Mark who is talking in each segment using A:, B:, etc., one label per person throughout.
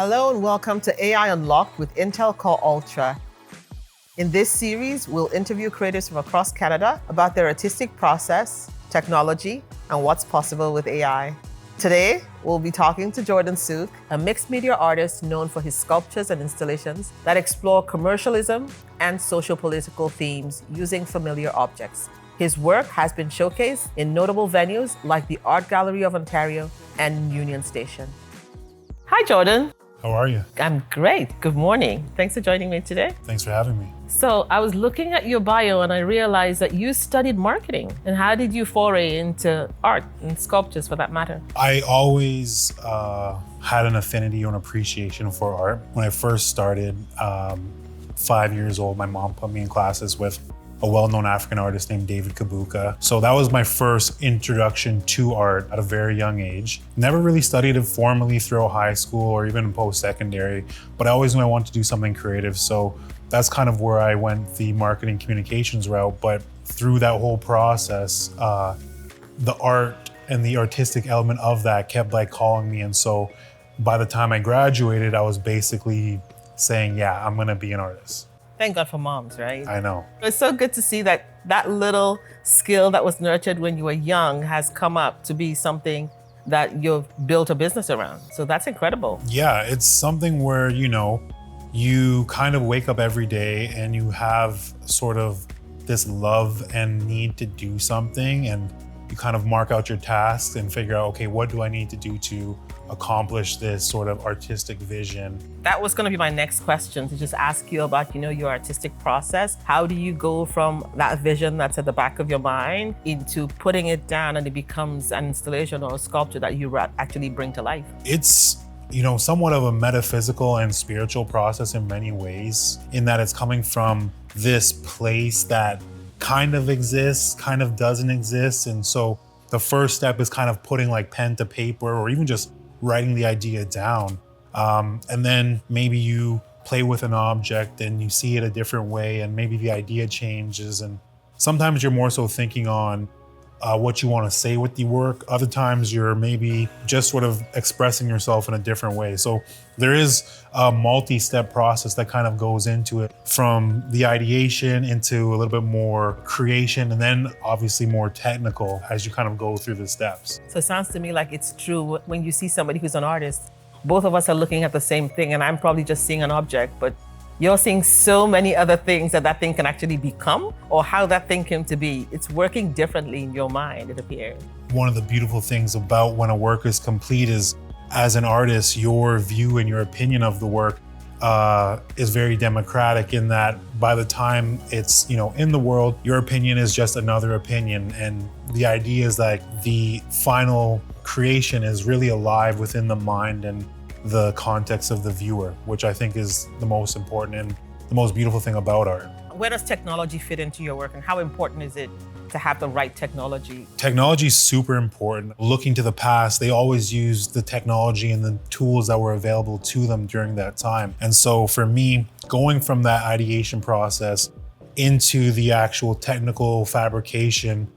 A: Hello and welcome to AI Unlocked with Intel Core Ultra. In this series, we'll interview creators from across Canada about their artistic process, technology, and what's possible with AI. Today, we'll be talking to Jordan Sook, a mixed media artist known for his sculptures and installations that explore commercialism and socio-political themes using familiar objects. His work has been showcased in notable venues like the Art Gallery of Ontario and Union Station. Hi, Jordan.
B: How are you?
A: I'm great. Good morning. Thanks for joining me today.
B: Thanks for having me.
A: So I was looking at your bio and I realized that you studied marketing. And how did you foray into art and sculptures for that matter?
B: I always had an affinity or an appreciation for art. When I first started, 5 years old, my mom put me in classes with a well-known African artist named David Kabuka. So that was my first introduction to art at a very young age. Never really studied it formally throughout high school or even post-secondary, but I always knew I wanted to do something creative. So that's kind of where I went the marketing communications route. But through that whole process, the art and the artistic element of that kept calling me. And so by the time I graduated, I was basically saying, yeah, I'm gonna be an artist.
A: Thank God for moms, right?
B: I know.
A: It's so good to see that little skill that was nurtured when you were young has come up to be something that you've built a business around. So that's incredible.
B: Yeah, it's something where, you kind of wake up every day and you have sort of this love and need to do something, and you kind of mark out your tasks and figure out, okay, what do I need to do to accomplish this sort of artistic vision?
A: That was going to be my next question, to just ask you about, your artistic process. How do you go from that vision that's at the back of your mind into putting it down and it becomes an installation or a sculpture that you actually bring to life?
B: It's somewhat of a metaphysical and spiritual process in many ways, in that it's coming from this place that kind of exists, kind of doesn't exist. And so the first step is kind of putting pen to paper or even just writing the idea down. And then maybe you play with an object and you see it a different way, and maybe the idea changes. And sometimes you're more so thinking on what you want to say with the work. Other times you're maybe just sort of expressing yourself in a different way. So there is a multi-step process that kind of goes into it, from the ideation into a little bit more creation, and then obviously more technical as you kind of go through the steps.
A: So it sounds to me like it's true when you see somebody who's an artist, both of us are looking at the same thing, and I'm probably just seeing an object, but you're seeing so many other things that thing can actually become, or how that thing came to be. It's working differently in your mind, it appears. One
B: of the beautiful things about when a work is complete is, as an artist, your view and your opinion of the work is very democratic, in that by the time it's in the world, your opinion is just another opinion. And the idea is that the final creation is really alive within the mind and the context of the viewer, which I think is the most important and the most beautiful thing about art.
A: Where does technology fit into your work, and how important is it to have the right technology?
B: Technology is super important. Looking to the past, they always used the technology and the tools that were available to them during that time. And so for me, going from that ideation process into the actual technical fabrication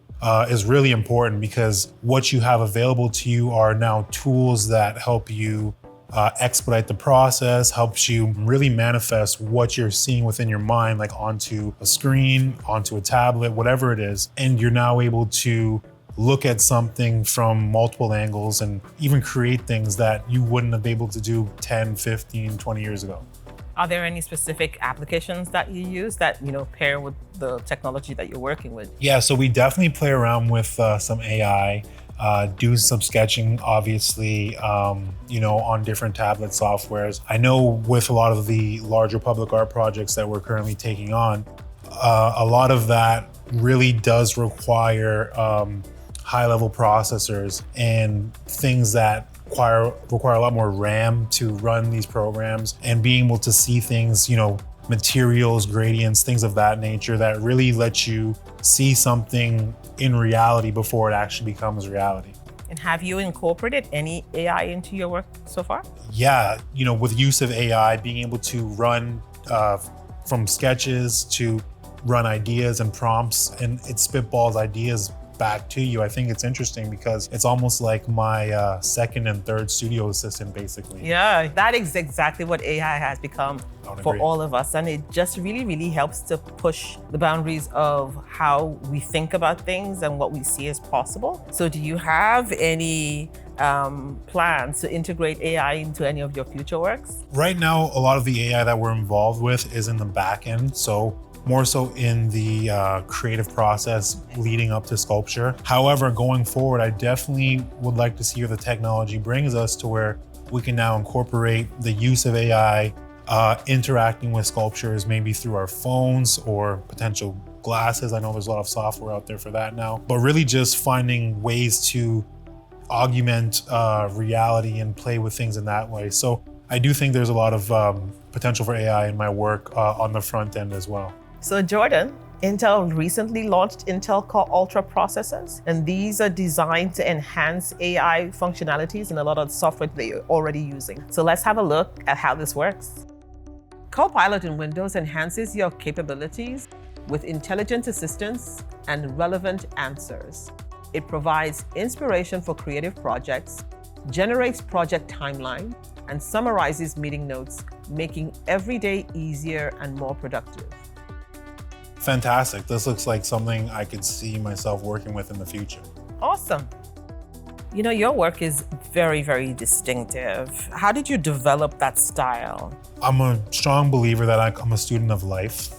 B: is really important, because what you have available to you are now tools that help you expedite the process, helps you really manifest what you're seeing within your mind, onto a screen, onto a tablet, whatever it is. And you're now able to look at something from multiple angles and even create things that you wouldn't have been able to do 10, 15, 20 years ago.
A: Are there any specific applications that you use that, pair with the technology that you're working with?
B: Yeah, so we definitely play around with some AI. Do some sketching, obviously, on different tablet softwares. I know with a lot of the larger public art projects that we're currently taking on, a lot of that really does require high-level processors and things that require a lot more RAM to run these programs, and being able to see things, materials, gradients, things of that nature, that really let you see something in reality before it actually becomes reality.
A: And have you incorporated any AI into your work so far?
B: Yeah, with use of AI, being able to run from sketches to run ideas and prompts, and it spitballs ideas back to you. I think it's interesting because it's almost like my second and third studio assistant, basically.
A: Yeah, that is exactly what AI has become for all of us. And it just really, really helps to push the boundaries of how we think about things and what we see as possible. So do you have any plans to integrate AI into any of your future works?
B: Right now, a lot of the AI that we're involved with is in the back end. So more so in the creative process leading up to sculpture. However, going forward, I definitely would like to see where the technology brings us to where we can now incorporate the use of AI interacting with sculptures, maybe through our phones or potential glasses. I know there's a lot of software out there for that now, but really just finding ways to augment reality and play with things in that way. So I do think there's a lot of potential for AI in my work on the front end as well.
A: So Jordan, Intel recently launched Intel Core Ultra processors, and these are designed to enhance AI functionalities in a lot of software that you're already using. So let's have a look at how this works. Copilot in Windows enhances your capabilities with intelligent assistance and relevant answers. It provides inspiration for creative projects, generates project timeline, and summarizes meeting notes, making every day easier and more productive.
B: Fantastic. This looks like something I could see myself working with in the future.
A: Awesome. You know, your work is very, very distinctive. How did you develop that style?
B: I'm a strong believer that I'm a student of life.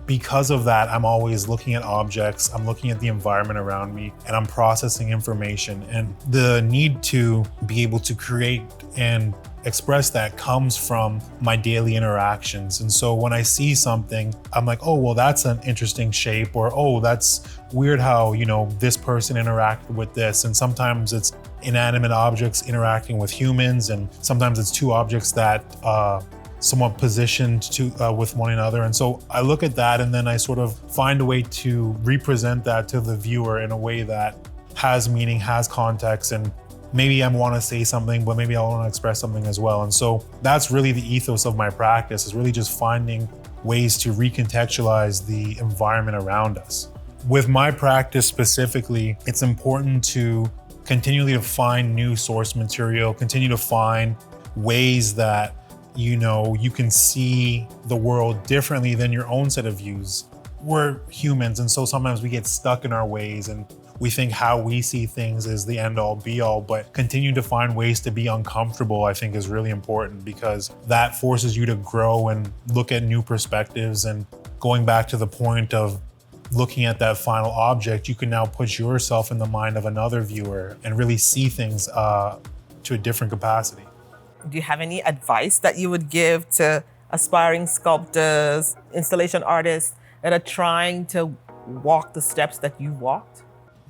B: Because of that, I'm always looking at objects, I'm looking at the environment around me, and I'm processing information. And the need to be able to create and express that comes from my daily interactions. And so when I see something, I'm like, oh, well, that's an interesting shape, or, oh, that's weird how, you know, this person interacted with this. And sometimes it's inanimate objects interacting with humans, and sometimes it's two objects that somewhat positioned to with one another. And so I look at that, and then I sort of find a way to represent that to the viewer in a way that has meaning, has context, and maybe I want to say something, but maybe I want to express something as well. And so that's really the ethos of my practice, is really just finding ways to recontextualize the environment around us. With my practice specifically, it's important to continually to find new source material, continue to find ways that you can see the world differently than your own set of views. We're humans, and so sometimes we get stuck in our ways, and we think how we see things is the end all be all, but continue to find ways to be uncomfortable, I think, is really important, because that forces you to grow and look at new perspectives. And going back to the point of looking at that final object, you can now put yourself in the mind of another viewer and really see things to a different capacity.
A: Do you have any advice that you would give to aspiring sculptors, installation artists that are trying to walk the steps that you walked?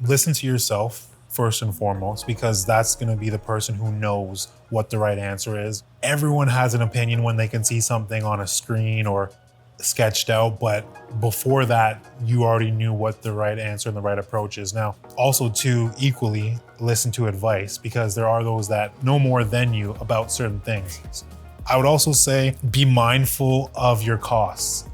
B: Listen to yourself first and foremost, because that's going to be the person who knows what the right answer is. Everyone has an opinion when they can see something on a screen or sketched out, but before that, you already knew what the right answer and the right approach is. Now, also to equally listen to advice, because there are those that know more than you about certain things. I would also say be mindful of your costs.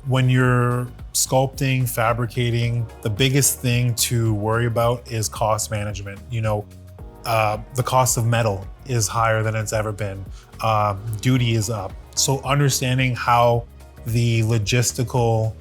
B: When you're sculpting, fabricating, the biggest thing to worry about is cost management. The cost of metal is higher than it's ever been. Duty is up. So understanding how the logistical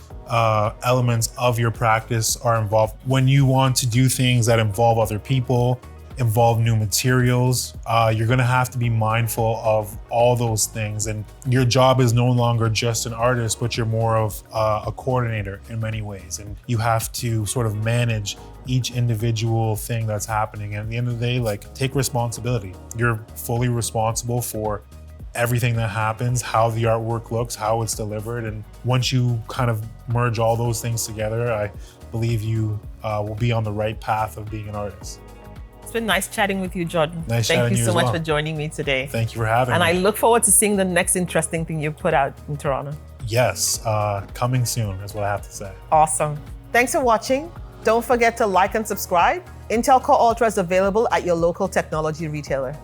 B: elements of your practice are involved. When you want to do things that involve other people, involve new materials, you're gonna have to be mindful of all those things. And your job is no longer just an artist, but you're more of a coordinator in many ways. And you have to sort of manage each individual thing that's happening. And at the end of the day, take responsibility. You're fully responsible for everything that happens, how the artwork looks, how it's delivered. And once you kind of merge all those things together, I believe you will be on the right path of being an artist.
A: It's been nice chatting with you, Jordan.
B: Thank
A: you so much for joining me today.
B: Thank you for having me.
A: And I look forward to seeing the next interesting thing you put out in Toronto.
B: Yes, coming soon is what I have to say.
A: Awesome. Thanks for watching. Don't forget to like and subscribe. Intel Core Ultra is available at your local technology retailer.